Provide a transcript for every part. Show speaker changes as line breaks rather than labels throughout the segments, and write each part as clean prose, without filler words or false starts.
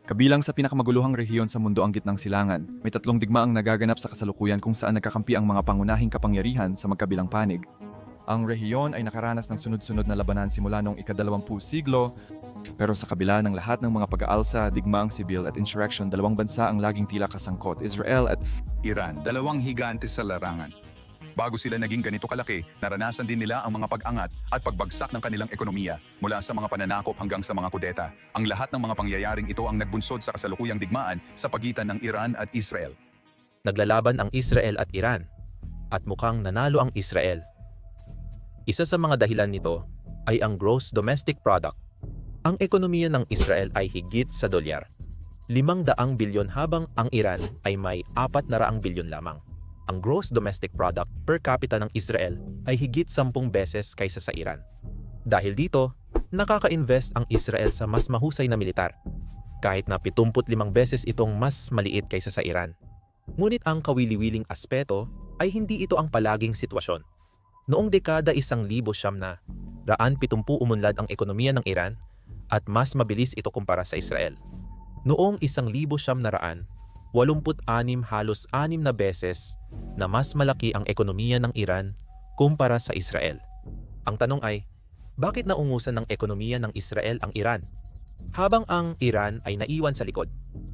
Kabilang sa pinakamaguluhang rehiyon sa mundo ang Gitnang Silangan, may tatlong digmaang nagaganap sa kasalukuyan kung saan nagkakampi ang mga pangunahing kapangyarihan sa magkabilang panig. Ang rehiyon ay nakaranas ng sunod-sunod na labanan simula noong ika-20 siglo, pero sa kabila ng lahat ng mga pag-aalsa, digmaang sibil at insurrection, dalawang bansa ang laging tila kasangkot, Israel at
Iran, dalawang higante sa larangan. Bago sila naging ganito kalaki, naranasan din nila ang mga pag-angat at pagbagsak ng kanilang ekonomiya mula sa mga pananakop hanggang sa mga kudeta. Ang lahat ng mga pangyayaring ito ang nagbunsod sa kasalukuyang digmaan sa pagitan ng Iran at Israel.
Naglalaban ang Israel at Iran, at mukhang nanalo ang Israel. Isa sa mga dahilan nito ay ang gross domestic product. Ang ekonomiya ng Israel ay higit sa dolyar, 500 bilyon habang ang Iran ay may 400 bilyon lamang. Ang gross domestic product per capita ng Israel ay higit 10 beses kaysa sa Iran. Dahil dito, nakaka-invest ang Israel sa mas mahusay na militar, kahit na 75 beses itong mas maliit kaysa sa Iran. Ngunit ang kawili-wiling aspeto ay hindi ito ang palaging sitwasyon. Noong dekada 1970 umunlad ang ekonomiya ng Iran at mas mabilis ito kumpara sa Israel. Noong 1986, halos 6 na beses na mas malaki ang ekonomiya ng Iran kumpara sa Israel. Ang tanong ay, bakit naungusan ng ekonomiya ng Israel ang Iran? Habang ang Iran ay naiwan sa likod,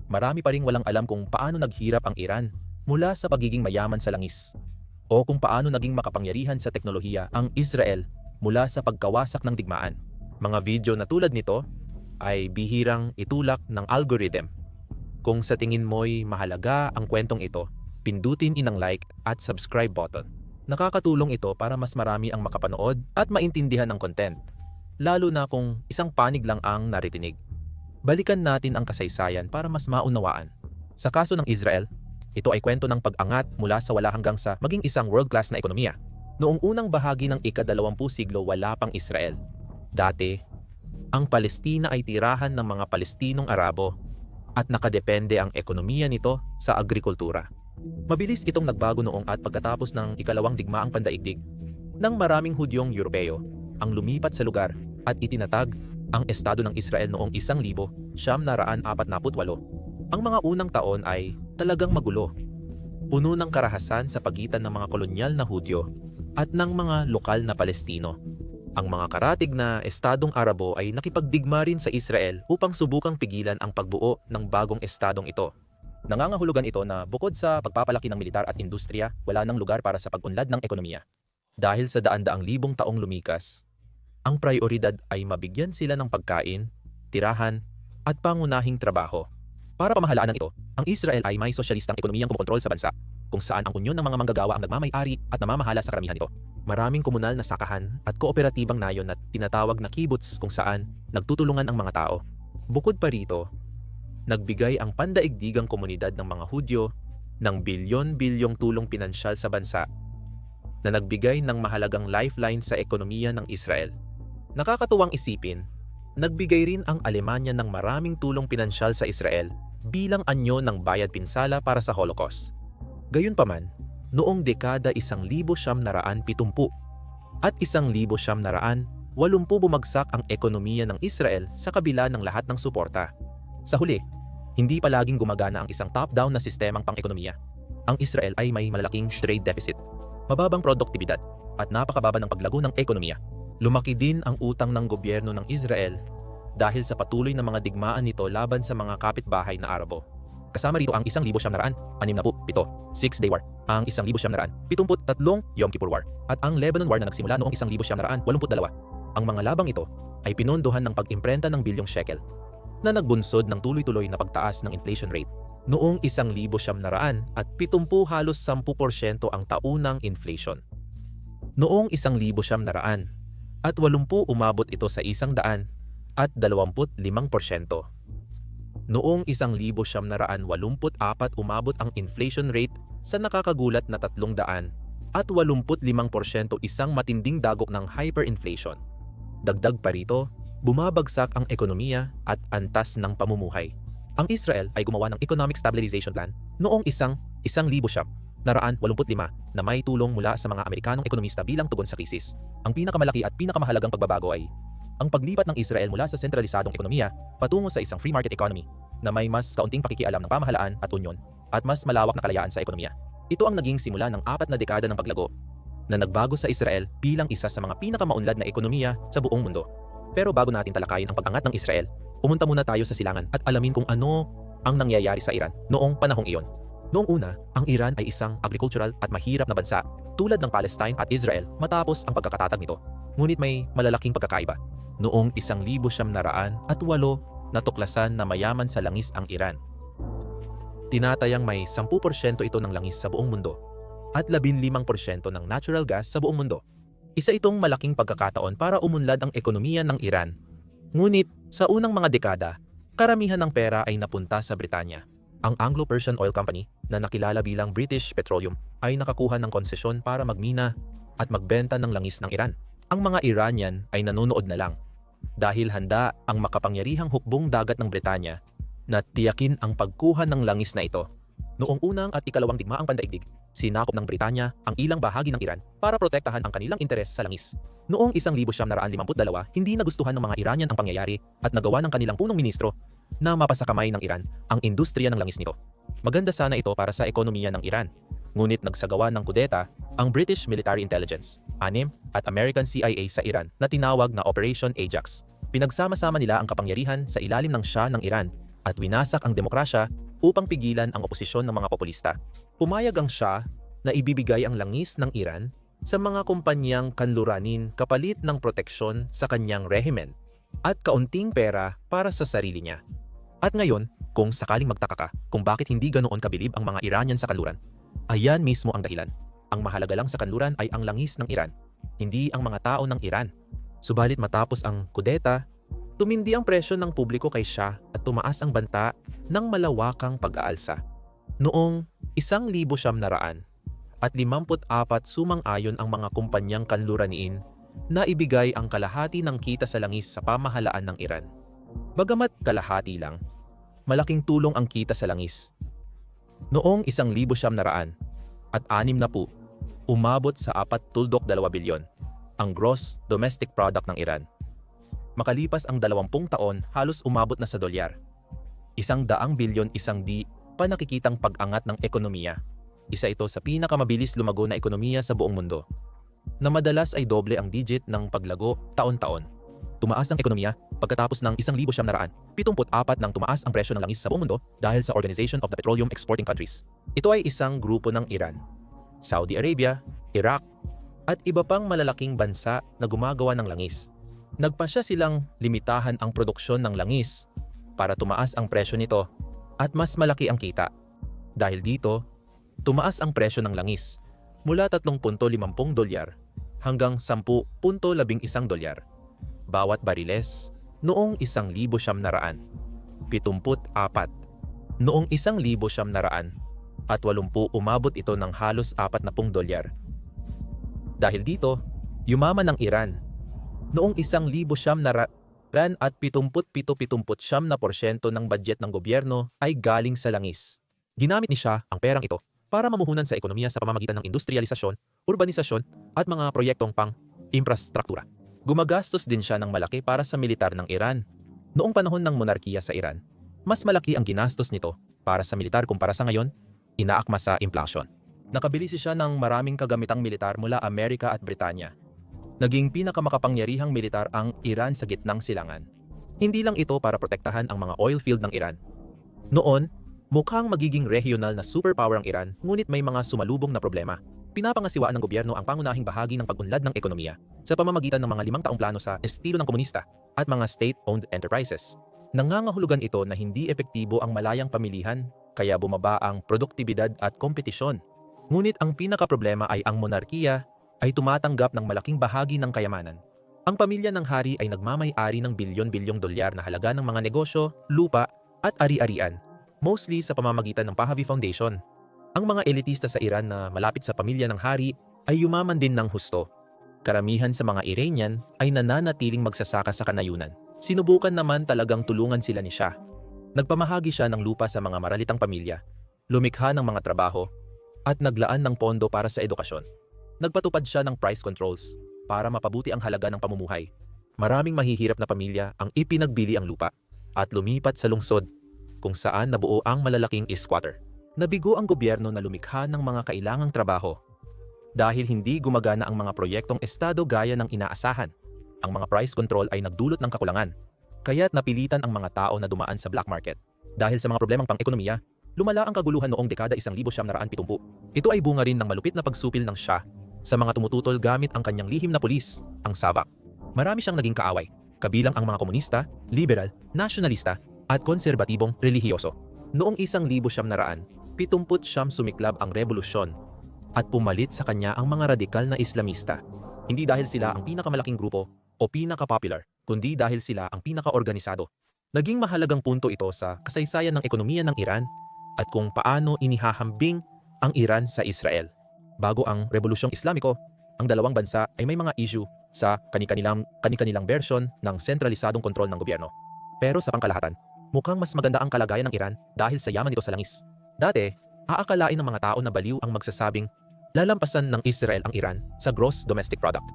marami pa ring walang alam kung paano naghirap ang Iran mula sa pagiging mayaman sa langis, o kung paano naging makapangyarihan sa teknolohiya ang Israel mula sa pagkawasak ng digmaan. Mga video na tulad nito ay bihirang itulak ng algorithm. Kung sa tingin mo'y mahalaga ang kwentong ito, pindutin inang like at subscribe button. Nakakatulong ito para mas marami ang makapanood at maintindihan ang content, lalo na kung isang panig lang ang naririnig. Balikan natin ang kasaysayan para mas maunawaan. Sa kaso ng Israel, ito ay kwento ng pag-angat mula sa wala hanggang sa maging isang world-class na ekonomiya. Noong unang bahagi ng ika-20 siglo, wala pang Israel. Dati, ang Palestina ay tirahan ng mga Palestinong Arabo at nakadepende ang ekonomiya nito sa agrikultura. Mabilis itong nagbago noong at pagkatapos ng ikalawang digmaang pandaigdig, nang maraming Hudyong Europeo ang lumipat sa lugar at itinatag ang Estado ng Israel noong 1948. Ang mga unang taon ay talagang magulo. Puno ng karahasan sa pagitan ng mga kolonyal na Hudyo at ng mga lokal na Palestino. Ang mga karatig na Estadong Arabo ay nakipagdigma rin sa Israel upang subukang pigilan ang pagbuo ng bagong estadong ito. Nangangahulugan ito na bukod sa pagpapalaki ng militar at industriya, wala nang lugar para sa pag-unlad ng ekonomiya. Dahil sa daan-daang libong taong lumikas, ang prioridad ay mabigyan sila ng pagkain, tirahan, at pangunahing trabaho. Para pamahalaanan ito, ang Israel ay may sosyalistang ekonomiyang kumokontrol sa bansa, kung saan ang unyon ng mga manggagawa ang nagmamay-ari at namamahala sa karamihan nito. Maraming komunal na sakahan at kooperatibang nayon na tinatawag na kibbutz kung saan nagtutulungan ang mga tao. Bukod pa rito, nagbigay ang pandaigdigang komunidad ng mga Hudyo ng bilyon-bilyong tulong pinansyal sa bansa na nagbigay ng mahalagang lifeline sa ekonomiya ng Israel. Nakakatuwang isipin, nagbigay rin ang Alemanya ng maraming tulong pinansyal sa Israel bilang anyo ng bayad pinsala para sa Holocaust. Gayunpaman, noong dekada 1970 at 1980 bumagsak ang ekonomiya ng Israel sa kabila ng lahat ng suporta. Sa huli, hindi palaging gumagana ang isang top-down na sistemang pang-ekonomiya. Ang Israel ay may malalaking trade deficit, mababang produktibidad, at napakababa ng paglago ng ekonomiya. Lumaki din ang utang ng gobyerno ng Israel dahil sa patuloy na mga digmaan nito laban sa mga kapitbahay na Arabo. Kasama rito ang 1967, Six-Day War, ang 1973, Yom Kippur War, at ang Lebanon War na nagsimula noong 1982. Ang mga labang ito ay pinondohan ng pag-imprenta ng bilyong shekel, na nagbunsod ng tuloy-tuloy na pagtaas ng inflation rate. Noong 1970 halos 10% ang taunang inflation. Noong 1980 umabot ito sa 125%. Noong 1984 umabot ang inflation rate sa nakakagulat na 385%, isang matinding dagok ng hyperinflation. Dagdag pa rito, bumabagsak ang ekonomiya at antas ng pamumuhay. Ang Israel ay gumawa ng Economic Stabilization Plan noong 1985 na may tulong mula sa mga Amerikanong ekonomista bilang tugon sa krisis. Ang pinakamalaki at pinakamahalagang pagbabago ay ang paglipat ng Israel mula sa sentralisadong ekonomiya patungo sa isang free market economy na may mas kaunting pakikialam ng pamahalaan at unyon at mas malawak na kalayaan sa ekonomiya. Ito ang naging simula ng 4 na dekada ng paglago na nagbago sa Israel bilang isa sa mga pinakamaunlad na ekonomiya sa buong mundo. Pero bago natin talakayin ang pag-angat ng Israel, pumunta muna tayo sa silangan at alamin kung ano ang nangyayari sa Iran noong panahong iyon. Noong una, ang Iran ay isang agricultural at mahirap na bansa tulad ng Palestine at Israel matapos ang pagkakatatag nito. Ngunit may malalaking pagkakaiba. Noong 1908 natuklasan na mayaman sa langis ang Iran. Tinatayang may 10% ito ng langis sa buong mundo at 15% ng natural gas sa buong mundo. Isa itong malaking pagkakataon para umunlad ang ekonomiya ng Iran. Ngunit sa unang mga dekada, karamihan ng pera ay napunta sa Britanya. Ang Anglo-Persian Oil Company, na nakilala bilang British Petroleum, ay nakakuha ng konsesyon para magmina at magbenta ng langis ng Iran. Ang mga Iranian ay nanonood na lang dahil handa ang makapangyarihang hukbong dagat ng Britanya na tiyakin ang pagkuha ng langis na ito. Noong unang at ikalawang digmaang pandaigdig, sinakop ng Britanya ang ilang bahagi ng Iran para protektahan ang kanilang interes sa langis. Noong 1952, hindi nagustuhan ng mga Iranian ang pangyayari at nagawa ng kanilang punong ministro na mapasakamay ng Iran ang industriya ng langis nito. Maganda sana ito para sa ekonomiya ng Iran. Ngunit nagsagawa ng kudeta ang British Military Intelligence, ANIM at American CIA sa Iran na tinawag na Operation Ajax. Pinagsama-sama nila ang kapangyarihan sa ilalim ng Shah ng Iran at winasak ang demokrasya upang pigilan ang oposisyon ng mga populista. Pumayag ang Shah na ibibigay ang langis ng Iran sa mga kumpanyang kanluranin kapalit ng proteksyon sa kanyang rehimen at kaunting pera para sa sarili niya. At ngayon, kung sakaling magtaka ka kung bakit hindi ganoon kabilib ang mga Iranian sa kanluran, ayan mismo ang dahilan. Ang mahalaga lang sa kanluran ay ang langis ng Iran, hindi ang mga tao ng Iran. Subalit matapos ang kudeta, tumindi ang presyo ng publiko kay Shah at tumaas ang banta ng malawakang pag-aalsa. Noong 1954 sumang-ayon ang mga kumpanyang kanluraniin na ibigay ang kalahati ng kita sa langis sa pamahalaan ng Iran. Bagamat kalahati lang, malaking tulong ang kita sa langis. Noong 1960, umabot sa 42 bilyon ang gross domestic product ng Iran. Makalipas ang 20 taon, halos umabot na sa dolyar. 100 bilyon isang di pa nakikitang pag-angat ng ekonomiya. Isa ito sa pinakamabilis lumago na ekonomiya sa buong mundo, na madalas ay doble ang digit ng paglago taon-taon. Tumaas ang ekonomiya pagkatapos ng 1974 nang tumaas ang presyo ng langis sa buong mundo dahil sa Organization of the Petroleum Exporting Countries. Ito ay isang grupo ng Iran, Saudi Arabia, Iraq, at iba pang malalaking bansa na gumagawa ng langis. Nagpasya silang limitahan ang produksyon ng langis para tumaas ang presyo nito at mas malaki ang kita. Dahil dito, tumaas ang presyo ng langis mula $3.50 hanggang $10.11 bawat bariles noong 1974. Noong 1980 umabot ito ng halos $40. Dahil dito, yumaman ang Iran. Noong 1977 ng budget ng gobyerno ay galing sa langis. Ginamit ni Shah ang perang ito para mamuhunan sa ekonomiya sa pamamagitan ng industrialisasyon, urbanisasyon at mga proyektong pang-infrastruktura. Gumagastos din siya ng malaki para sa militar ng Iran. Noong panahon ng monarkiya sa Iran, mas malaki ang ginastos nito para sa militar kumpara sa ngayon, inaakma sa inflation. Nakabili siya ng maraming kagamitang militar mula Amerika at Britanya. Naging pinakamakapangyarihang militar ang Iran sa gitnang silangan. Hindi lang ito para protektahan ang mga oil field ng Iran. Noon, mukhang magiging regional na superpower ang Iran, ngunit may mga sumalubong na problema. Pinapangasiwaan ng gobyerno ang pangunahing bahagi ng pag-unlad ng ekonomiya sa pamamagitan ng mga 5 taong plano sa estilo ng komunista at mga state-owned enterprises. Nangangahulugan ito na hindi epektibo ang malayang pamilihan, kaya bumaba ang produktibidad at kompetisyon. Ngunit ang pinakaproblema ay ang monarkiya ay tumatanggap ng malaking bahagi ng kayamanan. Ang pamilya ng hari ay nagmamay-ari ng bilyon-bilyong dolyar na halaga ng mga negosyo, lupa at ari-arian, mostly sa pamamagitan ng Pahlavi Foundation. Ang mga elitista sa Iran na malapit sa pamilya ng hari ay yumaman din ng husto. Karamihan sa mga Iranian ay nananatiling magsasaka sa kanayunan. Sinubukan naman talagang tulungan sila ni Shah. Nagpamahagi siya ng lupa sa mga maralitang pamilya, lumikha ng mga trabaho, at naglaan ng pondo para sa edukasyon. Nagpatupad siya ng price controls para mapabuti ang halaga ng pamumuhay. Maraming mahihirap na pamilya ang ipinagbili ang lupa at lumipat sa lungsod kung saan nabuo ang malalaking squatter. Nabigo ang gobyerno na lumikha ng mga kailangang trabaho dahil hindi gumagana ang mga proyektong estado gaya ng inaasahan. Ang mga price control ay nagdulot ng kakulangan, kaya't napilitan ang mga tao na dumaan sa black market. Dahil sa mga problemang pang-ekonomiya, lumala ang kaguluhan noong dekada 1970. Ito ay bunga rin ng malupit na pagsupil ng Shah sa mga tumututol gamit ang kanyang lihim na pulis, ang SAVAK. Marami siyang naging kaaway, kabilang ang mga komunista, liberal, nasyonalista, at konserbatibong relihiyoso. Noong 1970, sumiklab ang revolusyon at pumalit sa kanya ang mga radikal na Islamista. Hindi dahil sila ang pinakamalaking grupo o pinaka-popular, kundi dahil sila ang pinaka-organisado. Naging mahalagang punto ito sa kasaysayan ng ekonomiya ng Iran at kung paano inihahambing ang Iran sa Israel. Bago ang Rebolusyong Islamiko, ang dalawang bansa ay may mga issue sa kani-kanilang version ng sentralisadong kontrol ng gobyerno. Pero sa pangkalahatan, mukhang mas maganda ang kalagayan ng Iran dahil sa yaman nito sa langis. Dati, aakalain ng mga tao na baliw ang magsasabing lalampasan ng Israel ang Iran sa gross domestic product.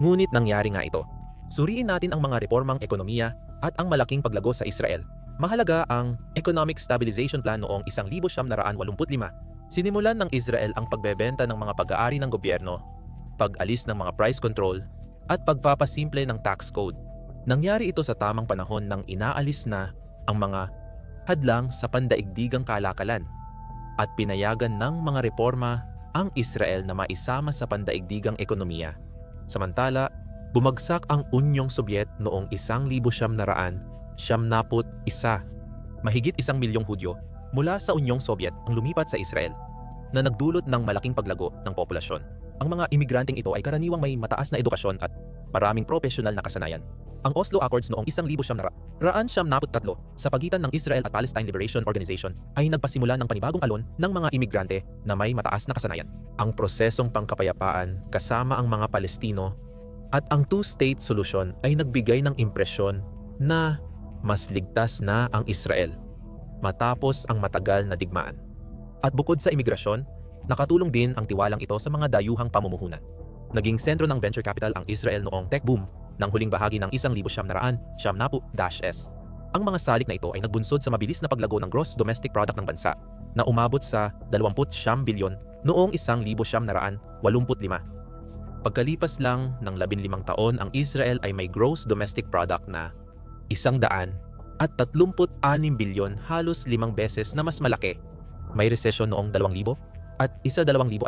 Ngunit nangyari nga ito. Suriin natin ang mga reformang ekonomiya at ang malaking paglago sa Israel. Mahalaga ang Economic Stabilization Plan noong 1985. Sinimulan ng Israel ang pagbebenta ng mga pag-aari ng gobyerno, pag-alis ng mga price control, at pagpapasimple ng tax code. Nangyari ito sa tamang panahon nang inaalis na ang mga hadlang sa pandaigdigang kalakalan at pinayagan ng mga reforma ang Israel na maisama sa pandaigdigang ekonomiya. Samantala, bumagsak ang Unyong Sobyet noong 1991. Mahigit 1 milyong Hudyo mula sa Unyong Sobyet ang lumipat sa Israel na nagdulot ng malaking paglago ng populasyon. Ang mga imigranteng ito ay karaniwang may mataas na edukasyon at maraming profesional na kasanayan. Ang Oslo Accords noong 1973 sa pagitan ng Israel at Palestine Liberation Organization ay nagpasimula ng panibagong alon ng mga imigrante na may mataas na kasanayan. Ang prosesong pangkapayapaan kasama ang mga Palestino at ang two-state solution ay nagbigay ng impresyon na mas ligtas na ang Israel matapos ang matagal na digmaan. At bukod sa imigrasyon, nakatulong din ang tiwalang ito sa mga dayuhang pamumuhunan. Naging sentro ng venture capital ang Israel noong tech boom ng huling bahagi ng 1970s. Ang mga salik na ito ay nagbunsod sa mabilis na paglago ng gross domestic product ng bansa na umabot sa 29 bilyon noong 1985. Pagkalipas lang ng 15 taon, ang Israel ay may gross domestic product na 136 bilyon, halos 5 beses na mas malaki. May resesyon noong 2000 at 2002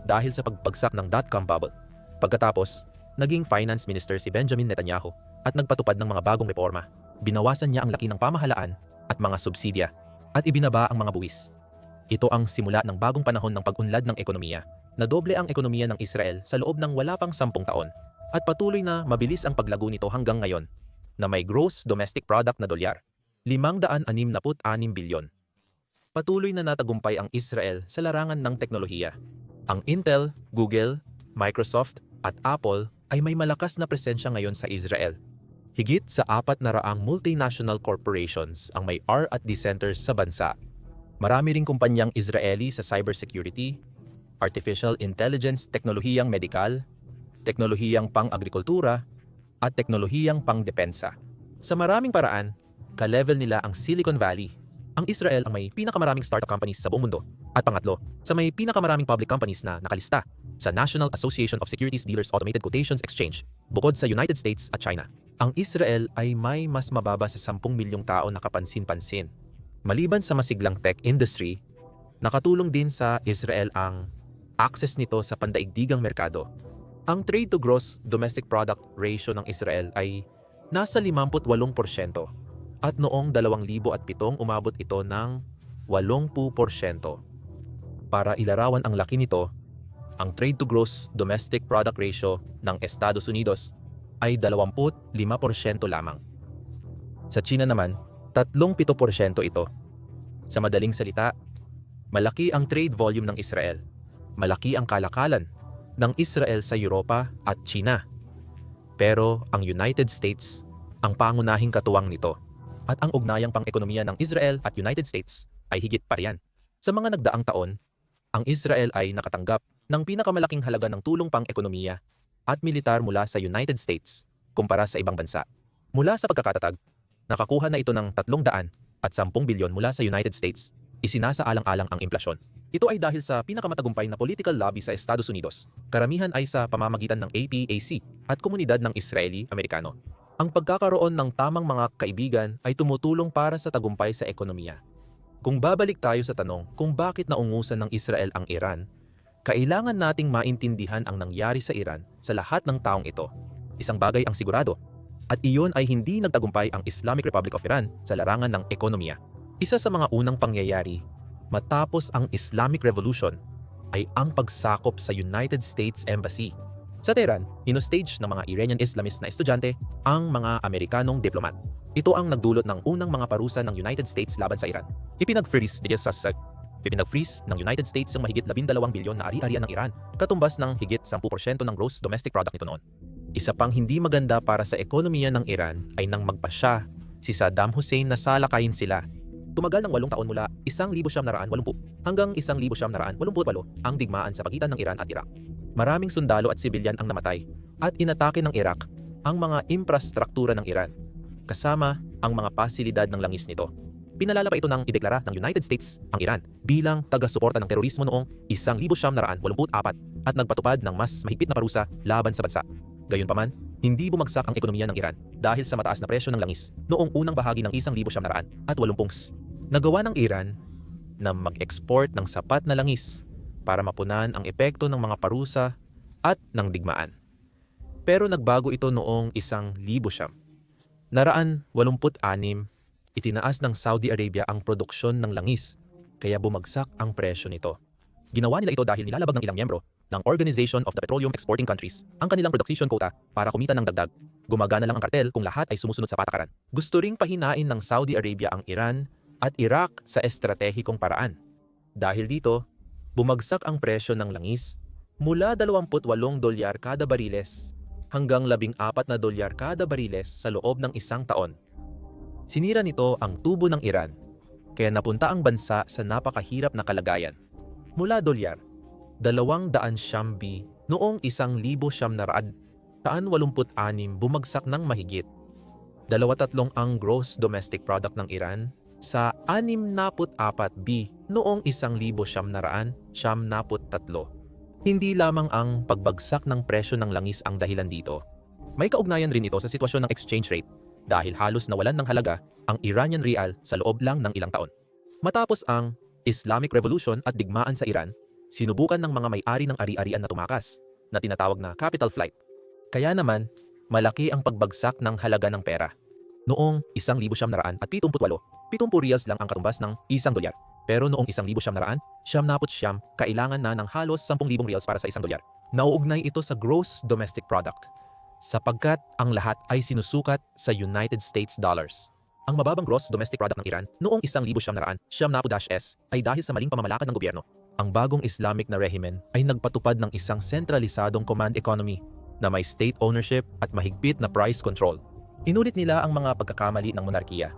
dahil sa pagbagsak ng dot-com bubble. Pagkatapos, naging finance minister si Benjamin Netanyahu at nagpatupad ng mga bagong reforma. Binawasan niya ang laki ng pamahalaan at mga subsidya at ibinaba ang mga buwis. Ito ang simula ng bagong panahon ng pag-unlad ng ekonomiya. Nadoble ang ekonomiya ng Israel sa loob ng wala pang 10 taon at patuloy na mabilis ang paglago nito hanggang ngayon na may gross domestic product na dolyar, 566 bilyon. Patuloy na natagumpay ang Israel sa larangan ng teknolohiya. Ang Intel, Google, Microsoft at Apple ay may malakas na presensya ngayon sa Israel. Higit sa 400 multinational corporations ang may R&D centers sa bansa. Marami ring kumpanyang Israeli sa cybersecurity, artificial intelligence, teknolohiyang medikal, teknolohiyang pang-agrikultura, at teknolohiyang pang-depensa. Sa maraming paraan, ka-level nila ang Silicon Valley. Ang Israel ang may pinakamaraming startup companies sa buong mundo. At pangatlo, sa may pinakamaraming public companies na nakalista sa National Association of Securities Dealers Automated Quotations Exchange, bukod sa United States at China. Ang Israel ay may mas mababa sa 10 milyong tao na kapansin-pansin. Maliban sa masiglang tech industry, nakatulong din sa Israel ang access nito sa pandaigdigang merkado. Ang trade to gross domestic product ratio ng Israel ay nasa 58% at noong 2007 umabot ito ng 80%. Para ilarawan ang laki nito, ang trade to gross domestic product ratio ng Estados Unidos ay 25% lamang. Sa China naman, 37% ito. Sa madaling salita, malaki ang trade volume ng Israel. Malaki ang kalakalan ng Israel sa Europa at China. Pero ang United States ang pangunahing katuwang nito. At ang ugnayang pang-ekonomiya ng Israel at United States ay higit pa riyan. Sa mga nagdaang taon, ang Israel ay nakatanggap ng pinakamalaking halaga ng tulong pang-ekonomiya at militar mula sa United States kumpara sa ibang bansa. Mula sa pagkakatatag, nakakuha na ito ng 300 at 10 bilyon mula sa United States, isinasaalang-alang ang implasyon. Ito ay dahil sa pinakamatagumpay na political lobby sa Estados Unidos. Karamihan ay sa pamamagitan ng APAC at komunidad ng Israeli-Amerikano. Ang pagkakaroon ng tamang mga kaibigan ay tumutulong para sa tagumpay sa ekonomiya. Kung babalik tayo sa tanong kung bakit naungusan ng Israel ang Iran, kailangan nating maintindihan ang nangyari sa Iran sa lahat ng taong ito. Isang bagay ang sigurado, at iyon ay hindi nagtagumpay ang Islamic Republic of Iran sa larangan ng ekonomiya. Isa sa mga unang pangyayari matapos ang Islamic Revolution ay ang pagsakop sa United States Embassy. Sa Tehran, inostage ng mga Iranian Islamist na estudyante ang mga Amerikanong diplomat. Ito ang nagdulot ng unang mga parusa ng United States laban sa Iran. Ipinag-freeze ng United States ang mahigit 12 bilyon na ari-arian ng Iran, katumbas ng higit 10% ng gross domestic product nito noon. Isa pang hindi maganda para sa ekonomiya ng Iran ay nang magpasya si Saddam Hussein na salakayin sila. Tumagal ng 8 taon mula 1980 hanggang 1988 ang digmaan sa pagitan ng Iran at Iraq. Maraming sundalo at sibilyan ang namatay at inatake ng Iraq ang mga infrastruktura ng Iran, kasama ang mga pasilidad ng langis nito. Pinalala pa ito ng ideklara ng United States ang Iran bilang taga-suporta ng terorismo noong 1984 at nagpatupad ng mas mahigpit na parusa laban sa bansa. Gayunpaman, hindi bumagsak ang ekonomiya ng Iran dahil sa mataas na presyo ng langis noong unang bahagi ng 1980. Nagawa ng Iran na mag-export ng sapat na langis para mapunan ang epekto ng mga parusa at ng digmaan. Pero nagbago ito noong 1986. Naraan 86, itinaas ng Saudi Arabia ang produksyon ng langis, kaya bumagsak ang presyo nito. Ginawa nila ito dahil nilalabag ng ilang miyembro ng Organization of the Petroleum Exporting Countries ang kanilang production quota para kumita ng dagdag. Gumagana lang ang kartel kung lahat ay sumusunod sa patakaran. Gusto ring pahinain ng Saudi Arabia ang Iran at Iraq sa estratehikong paraan. Dahil dito, bumagsak ang presyo ng langis mula $28 kada bariles hanggang $14 kada bariles sa loob ng isang taon. Sinira nito ang tubo ng Iran, kaya napunta ang bansa sa napakahirap na kalagayan. Mula $200 noong 1986 bumagsak ng mahigit 23 ang gross domestic product ng Iran sa 64 noong 1973. Hindi lamang ang pagbagsak ng presyo ng langis ang dahilan dito. May kaugnayan rin ito sa sitwasyon ng exchange rate dahil halos nawalan ng halaga ang Iranian rial sa loob lang ng ilang taon. Matapos ang Islamic Revolution at digmaan sa Iran, sinubukan ng mga may-ari ng ari-arian na tumakas, na tinatawag na capital flight. Kaya naman, malaki ang pagbagsak ng halaga ng pera. Noong 1978, 70 riyals lang ang katumbas ng $1. Pero noong 1979, kailangan na ng halos 10,000 riyals para sa $1. Nauugnay ito sa gross domestic product, sapagkat ang lahat ay sinusukat sa United States dollars. Ang mababang gross domestic product ng Iran noong 1970s ay dahil sa maling pamamalakad ng gobyerno. Ang bagong Islamic na rehimen ay nagpatupad ng isang sentralisadong command economy na may state ownership at mahigpit na price control. Inulit nila ang mga pagkakamali ng monarkiya.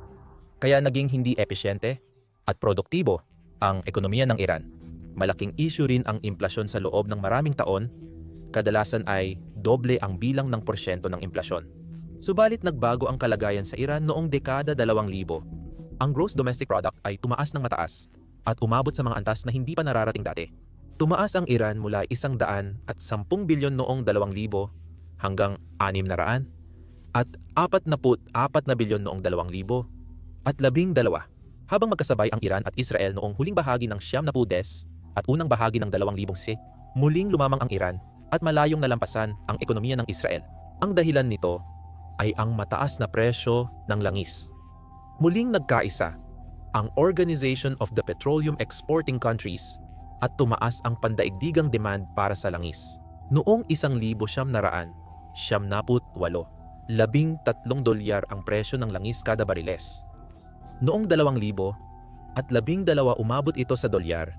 Kaya naging hindi epesyente at produktibo ang ekonomiya ng Iran. Malaking issue rin ang inflasyon sa loob ng maraming taon, kadalasan ay doble ang bilang ng porsyento ng inflasyon. Subalit nagbago ang kalagayan sa Iran noong dekada 2000. Ang gross domestic product ay tumaas ng mataas at umabot sa mga antas na hindi pa nararating dati. Tumaas ang Iran mula 110 bilyon noong 2000 hanggang 600 at 44 na bilyon noong 2012 habang magkasabay ang Iran at Israel noong huling bahagi ng 90s at unang bahagi ng 2000, muling lumamang ang Iran at malayong nalampasan ang ekonomiya ng Israel. Ang dahilan nito ay ang mataas na presyo ng langis. Muling nagkaisa ang Organization of the Petroleum Exporting Countries at tumaas ang pandaigdigang demand para sa langis. Noong 1978, $13 ang presyo ng langis kada bariles. Noong 2012, umabot ito sa $112.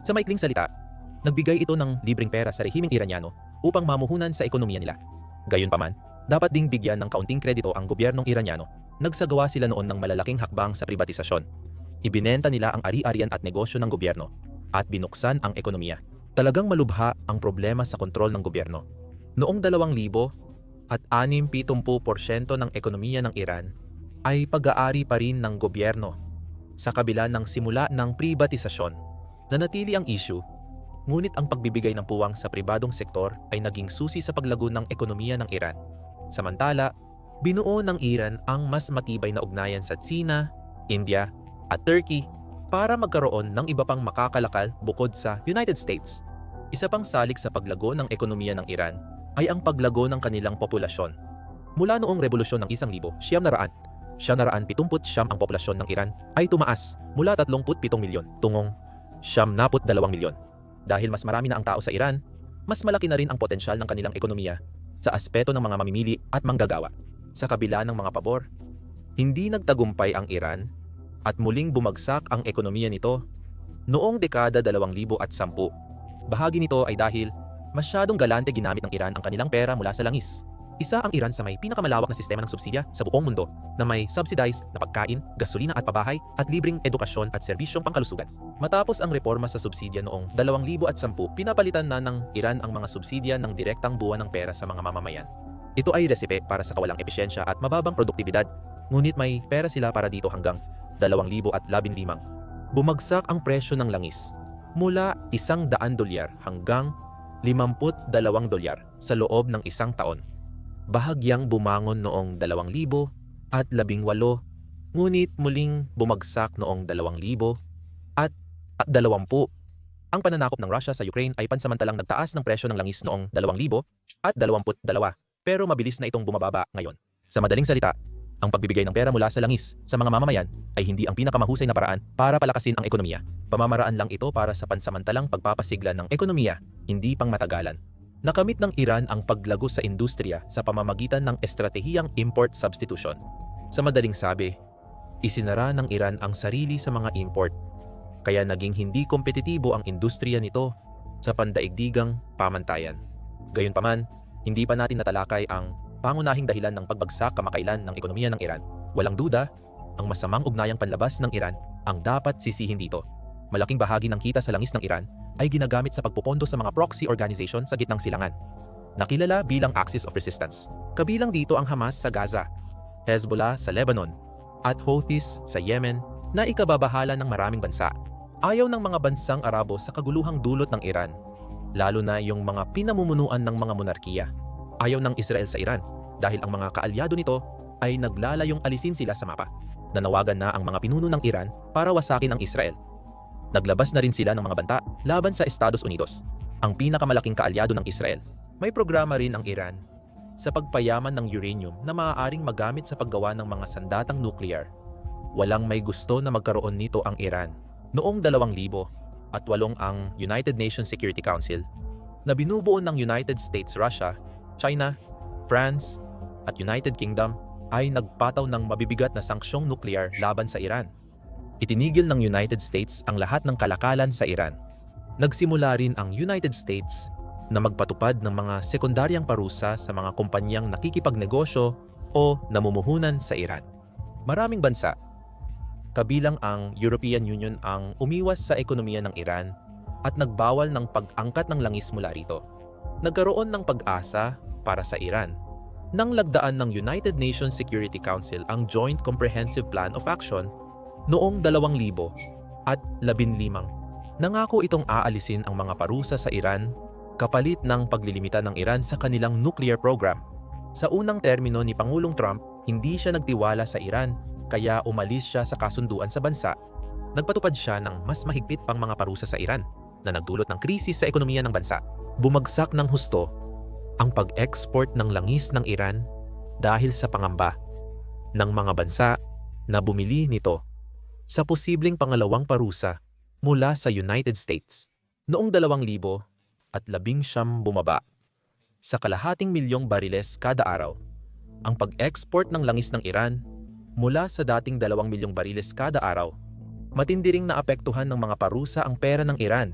Sa maikling salita, nagbigay ito ng libreng pera sa rehimeng Iranyano upang mamuhunan sa ekonomiya nila. Gayunpaman, dapat ding bigyan ng kaunting kredito ang gobyernong Iranyano. Nagsagawa sila noon ng malalaking hakbang sa pribatisasyon. Ibinenta nila ang ari-arian at negosyo ng gobyerno at binuksan ang ekonomiya. Talagang malubha ang problema sa kontrol ng gobyerno. Noong 2000 at 60-70% ng ekonomiya ng Iran ay pag-aari pa rin ng gobyerno. Sa kabila ng simula ng privatisasyon, nanatili ang issue, ngunit ang pagbibigay ng puwang sa pribadong sektor ay naging susi sa paglago ng ekonomiya ng Iran. Samantala, binuo ng Iran ang mas matibay na ugnayan sa Tsina, India at Turkey para magkaroon ng iba pang makakalakal bukod sa United States. Isa pang salik sa paglago ng ekonomiya ng Iran ay ang paglago ng kanilang populasyon. Mula noong revolusyon ng 1979 ang populasyon ng Iran ay tumaas mula 37 milyon tungong 72 milyon. Dahil mas marami na ang tao sa Iran, mas malaki na rin ang potensyal ng kanilang ekonomiya sa aspeto ng mga mamimili at manggagawa. Sa kabila ng mga pabor, hindi nagtagumpay ang Iran at muling bumagsak ang ekonomiya nito noong dekada 2010. Bahagi nito ay dahil masyadong galante ginamit ng Iran ang kanilang pera mula sa langis. Isa ang Iran sa may pinakamalawak na sistema ng subsidya sa buong mundo na may subsidized na pagkain, gasolina at pabahay at libreng edukasyon at serbisyong pangkalusugan. Matapos ang reforma sa subsidya noong 2010, pinapalitan na ng Iran ang mga subsidya ng direktang buwan ng pera sa mga mamamayan. Ito ay resipe para sa kawalang epesyensya at mababang produktibidad, ngunit may pera sila para dito hanggang 2015. Bumagsak ang presyo ng langis mula $100 hanggang $52 sa loob ng isang taon. Bahagyang bumangon noong 2018, ngunit muling bumagsak noong 2020. Ang pananakop ng Russia sa Ukraine ay pansamantalang nagtaas ng presyo ng langis noong 2022, pero mabilis na itong bumababa ngayon. Sa madaling salita, ang pagbibigay ng pera mula sa langis sa mga mamamayan ay hindi ang pinakamahusay na paraan para palakasin ang ekonomiya. Pamamaraan lang ito para sa pansamantalang pagpapasigla ng ekonomiya, hindi pang matagalan. Nakamit ng Iran ang paglago sa industriya sa pamamagitan ng estratehiyang import substitution. Sa madaling sabi, isinara ng Iran ang sarili sa mga import, kaya naging hindi kompetitibo ang industriya nito sa pandaigdigang pamantayan. Gayunpaman, hindi pa natin natalakay ang pangunahing dahilan ng pagbagsak kamakailan ng ekonomiya ng Iran. Walang duda, ang masamang ugnayang panlabas ng Iran ang dapat sisihin dito. Malaking bahagi ng kita sa langis ng Iran ay ginagamit sa pagpupondo sa mga proxy organization sa gitnang silangan, nakilala bilang Axis of Resistance. Kabilang dito ang Hamas sa Gaza, Hezbollah sa Lebanon, at Houthis sa Yemen na ikababahala ng maraming bansa. Ayaw ng mga bansang Arabo sa kaguluhang dulot ng Iran, lalo na yung mga pinamumunuan ng mga monarkiya. Ayaw ng Israel sa Iran dahil ang mga kaalyado nito ay naglalayong alisin sila sa mapa. Nanawagan na ang mga pinuno ng Iran para wasakin ang Israel. Naglabas na rin sila ng mga banta laban sa Estados Unidos, ang pinakamalaking kaalyado ng Israel. May programa rin ang Iran sa pagpayaman ng uranium na maaaring magamit sa paggawa ng mga sandatang nuclear. Walang may gusto na magkaroon nito ang Iran. Noong 2008 ang United Nations Security Council na binubuo ng United States, Russia, China, France at United Kingdom ay nagpataw ng mabibigat na sangsyong nuclear laban sa Iran. Itinigil ng United States ang lahat ng kalakalan sa Iran. Nagsimula rin ang United States na magpatupad ng mga sekundaryang parusa sa mga kumpanyang nakikipagnegosyo o namumuhunan sa Iran. Maraming bansa, kabilang ang European Union, ang umiwas sa ekonomiya ng Iran at nagbawal ng pag-angkat ng langis mula rito. Nagkaroon ng pag-asa para sa Iran nang lagdaan ng United Nations Security Council ang Joint Comprehensive Plan of Action noong 2015. Nangako itong aalisin ang mga parusa sa Iran kapalit ng paglilimita ng Iran sa kanilang nuclear program. Sa unang termino ni Pangulong Trump, hindi siya nagtiwala sa Iran kaya umalis siya sa kasunduan sa bansa. Nagpatupad siya ng mas mahigpit pang mga parusa sa Iran na nagdulot ng krisis sa ekonomiya ng bansa. Bumagsak ng husto ang pag-export ng langis ng Iran dahil sa pangamba ng mga bansa na bumili nito sa posibleng pangalawang parusa mula sa United States. Noong 2019 bumaba sa kalahating milyong bariles kada araw ang pag-export ng langis ng Iran mula sa dating 2 milyong bariles kada araw. Matindi ring naapektuhan ng mga parusa ang pera ng Iran,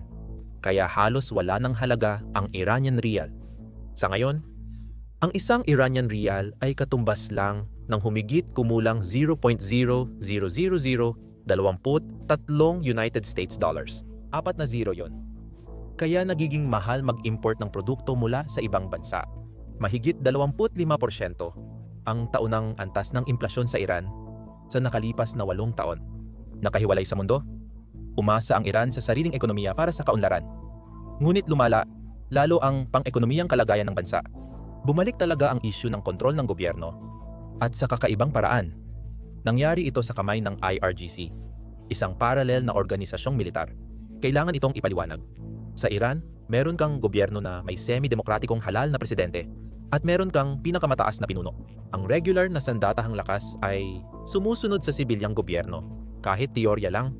kaya halos wala ng halaga ang Iranian rial. Sa ngayon, ang isang Iranian rial ay katumbas lang ng humigit kumulang 0.00023 United States dollars. 4 na zero yon. Kaya nagiging mahal mag-import ng produkto mula sa ibang bansa. Mahigit 25% ang taunang antas ng implasyon sa Iran sa nakalipas na 8 taon. Nakahiwalay sa mundo, umasa ang Iran sa sariling ekonomiya para sa kaunlaran. Ngunit lumala lalo ang pang-ekonomiyang kalagayan ng bansa. Bumalik talaga ang isyu ng kontrol ng gobyerno at sa kakaibang paraan. Nangyari ito sa kamay ng IRGC, isang paralel na organisasyong militar. Kailangan itong ipaliwanag. Sa Iran, meron kang gobyerno na may semi-demokratikong halal na presidente at meron kang pinakamataas na pinuno. Ang regular na sandatahang lakas ay sumusunod sa sibilyang gobyerno, kahit teorya lang,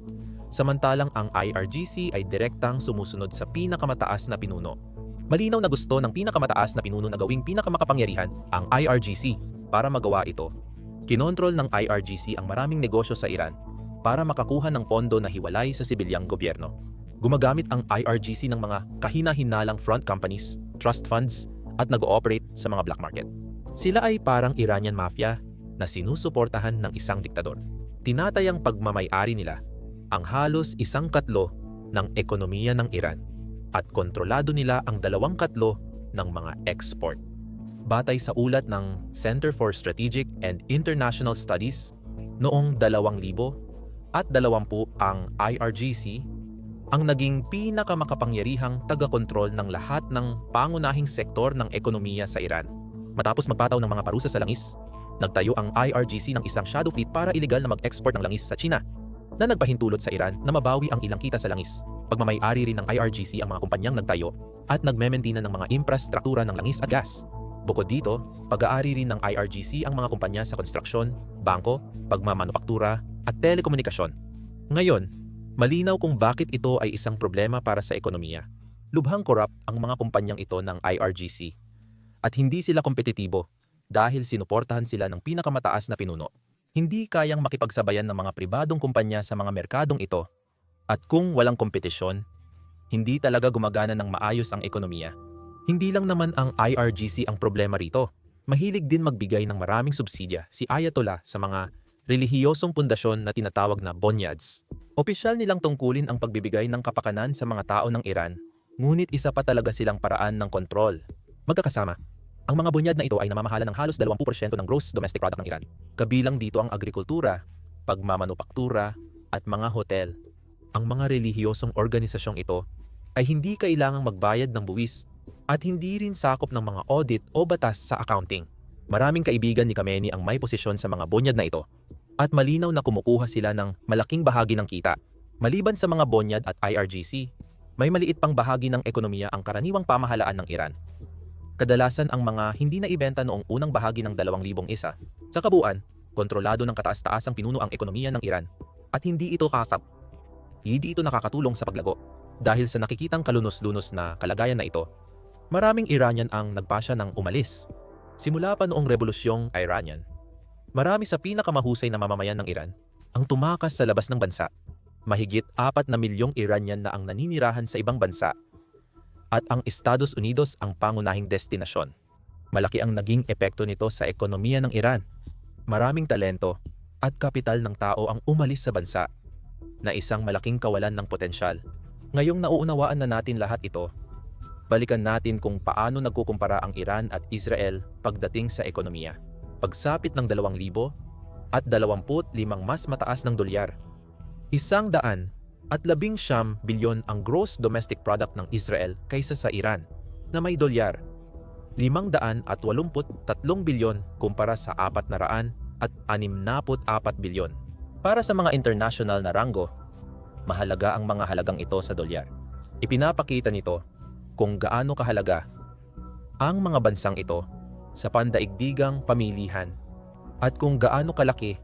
samantalang ang IRGC ay direktang sumusunod sa pinakamataas na pinuno. Malinaw na gusto ng pinakamataas na pinuno na gawing pinakamakapangyarihan ang IRGC para magawa ito. Kinontrol ng IRGC ang maraming negosyo sa Iran para makakuha ng pondo na hiwalay sa sibilyang gobyerno. Gumagamit ang IRGC ng mga kahina-hinalang front companies, trust funds, at nag-ooperate sa mga black market. Sila ay parang Iranian mafia na sinusuportahan ng isang diktador. Tinatayang pagmamay-ari nila ang halos 1/4 ng ekonomiya ng Iran at kontrolado nila ang 2/4 ng mga export. Batay sa ulat ng Center for Strategic and International Studies, noong 2020 ang IRGC ang naging pinakamakapangyarihang taga-kontrol ng lahat ng pangunahing sektor ng ekonomiya sa Iran. Matapos magpataw ng mga parusa sa langis, nagtayo ang IRGC ng isang shadow fleet para iligal na mag-export ng langis sa China, na nagpahintulot sa Iran na mabawi ang ilang kita sa langis. Pagmamay-ari rin ng IRGC ang mga kumpanyang nagtayo at nagmementina ng mga infrastruktura ng langis at gas. Bukod dito, pag-aari rin ng IRGC ang mga kumpanya sa konstruksyon, bangko, pagmamanupaktura at telekomunikasyon. Ngayon, malinaw kung bakit ito ay isang problema para sa ekonomiya. Lubhang korap ang mga kumpanyang ito ng IRGC at hindi sila kompetitibo dahil sinuportahan sila ng pinakamataas na pinuno. Hindi kayang makipagsabayan ng mga pribadong kumpanya sa mga merkadong ito at kung walang kompetisyon, hindi talaga gumagana ng maayos ang ekonomiya. Hindi lang naman ang IRGC ang problema rito. Mahilig din magbigay ng maraming subsidya si Ayatollah sa mga relihiyosong pundasyon na tinatawag na bonyads. Opisyal nilang tungkulin ang pagbibigay ng kapakanan sa mga tao ng Iran, ngunit isa pa talaga silang paraan ng kontrol. Magkakasama, ang mga bunyad na ito ay namamahala ng halos 20% ng gross domestic product ng Iran. Kabilang dito ang agrikultura, pagmamanupaktura, at mga hotel. Ang mga relihiyosong organisasyong ito ay hindi kailangang magbayad ng buwis at hindi rin sakop ng mga audit o batas sa accounting. Maraming kaibigan ni Khamenei ang may posisyon sa mga bonyad na ito at malinaw na kumukuha sila ng malaking bahagi ng kita. Maliban sa mga bonyad at IRGC, may maliit pang bahagi ng ekonomiya ang karaniwang pamahalaan ng Iran. Kadalasan ang mga hindi na ibenta noong unang bahagi ng 2001. Sa kabuuan, kontrolado ng kataas-taasang pinuno ang ekonomiya ng Iran at hindi ito nakakatulong sa paglago. Dahil sa nakikitang kalunos-lunos na kalagayan na ito, maraming Iranian ang nagpasya ng umalis. Simula pa noong Rebolusyong Iranian, marami sa pinakamahusay na mamamayan ng Iran ang tumakas sa labas ng bansa. Mahigit 4 na milyong Iranian na ang naninirahan sa ibang bansa at ang Estados Unidos ang pangunahing destinasyon. Malaki ang naging epekto nito sa ekonomiya ng Iran. Maraming talento at kapital ng tao ang umalis sa bansa na isang malaking kawalan ng potensyal. Ngayong nauunawaan na natin lahat ito, balikan natin kung paano nagkukumpara ang Iran at Israel pagdating sa ekonomiya. Pagsapit ng 2,000 at 25 mas mataas ng dolyar. 119 bilyon ang gross domestic product ng Israel kaysa sa Iran na may dolyar. 583 bilyon kumpara sa 464 bilyon. Para sa mga international na ranggo, mahalaga ang mga halagang ito sa dolyar. Ipinapakita nito kung gaano kahalaga ang mga bansang ito sa pandaigdigang pamilihan at kung gaano kalaki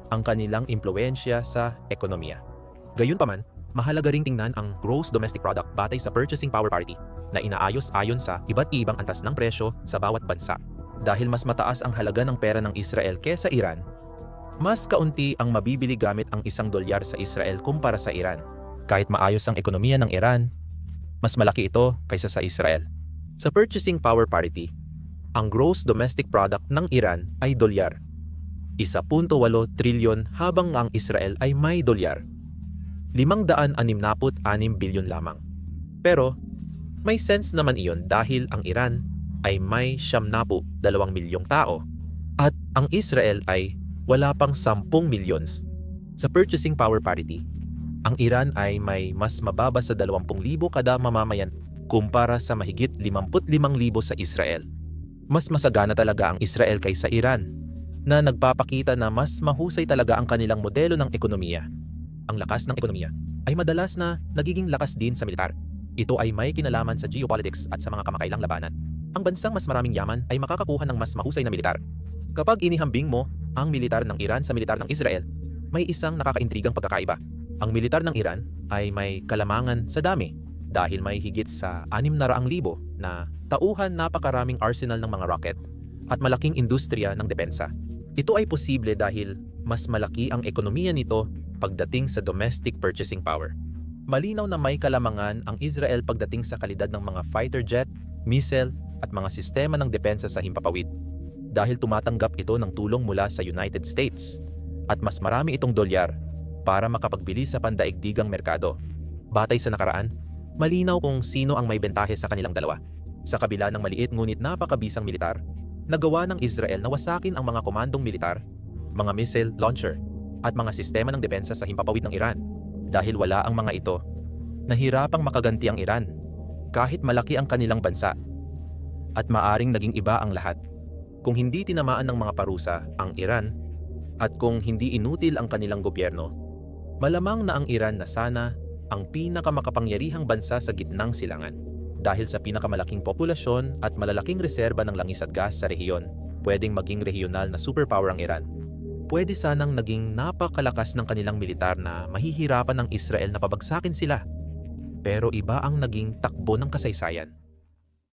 ang kanilang impluwensya sa ekonomiya. Gayunpaman, mahalaga ring tingnan ang gross domestic product batay sa purchasing power parity na inaayos ayon sa iba't ibang antas ng presyo sa bawat bansa. Dahil mas mataas ang halaga ng pera ng Israel kesa Iran, mas kaunti ang mabibili gamit ang $1 sa Israel kumpara sa Iran. Kahit maayos ang ekonomiya ng Iran, mas malaki ito kaysa sa Israel. Sa purchasing power parity, ang gross domestic product ng Iran ay dolyar. 1.8 trilyon habang ang Israel ay may dolyar. 566 bilyon lamang. Pero may sense naman iyon dahil ang Iran ay may 72 milyong tao at ang Israel ay wala pang 10 millions. Sa purchasing power parity, ang Iran ay may mas mababa sa 20,000 kada mamamayan kumpara sa mahigit 55,000 sa Israel. Mas masagana talaga ang Israel kaysa Iran, na nagpapakita na mas mahusay talaga ang kanilang modelo ng ekonomiya. Ang lakas ng ekonomiya ay madalas na nagiging lakas din sa militar. Ito ay may kinalaman sa geopolitics at sa mga kamakailang labanan. Ang bansang mas maraming yaman ay makakakuha ng mas mahusay na militar. Kapag inihambing mo ang militar ng Iran sa militar ng Israel, may isang nakakaintrigang pagkakaiba. Ang militar ng Iran ay may kalamangan sa dami dahil may higit sa 600,000 na tauhan napakaraming arsenal ng mga rocket at malaking industriya ng depensa. Ito ay posible dahil mas malaki ang ekonomiya nito pagdating sa domestic purchasing power. Malinaw na may kalamangan ang Israel pagdating sa kalidad ng mga fighter jet, missile at mga sistema ng depensa sa himpapawid. Dahil tumatanggap ito ng tulong mula sa United States at mas marami itong dolyar para makapagbili sa pandaigdigang merkado. Batay sa nakaraan, malinaw kung sino ang may bentahe sa kanilang dalawa. Sa kabila ng maliit ngunit napakabisang militar, nagawa ng Israel na wasakin ang mga komandong militar, mga missile launcher, at mga sistema ng depensa sa himpapawid ng Iran. Dahil wala ang mga ito, nahirapang makaganti ang Iran, kahit malaki ang kanilang bansa. At maaring naging iba ang lahat kung hindi tinamaan ng mga parusa ang Iran at kung hindi inutil ang kanilang gobyerno. Malamang na ang Iran na sana ang pinakamakapangyarihang bansa sa gitnang silangan. Dahil sa pinakamalaking populasyon at malalaking reserba ng langis at gas sa rehiyon, pwedeng maging regional na superpower ang Iran. Pwede sanang naging napakalakas ng kanilang militar na mahihirapan ng Israel na pabagsakin sila. Pero iba ang naging takbo ng kasaysayan.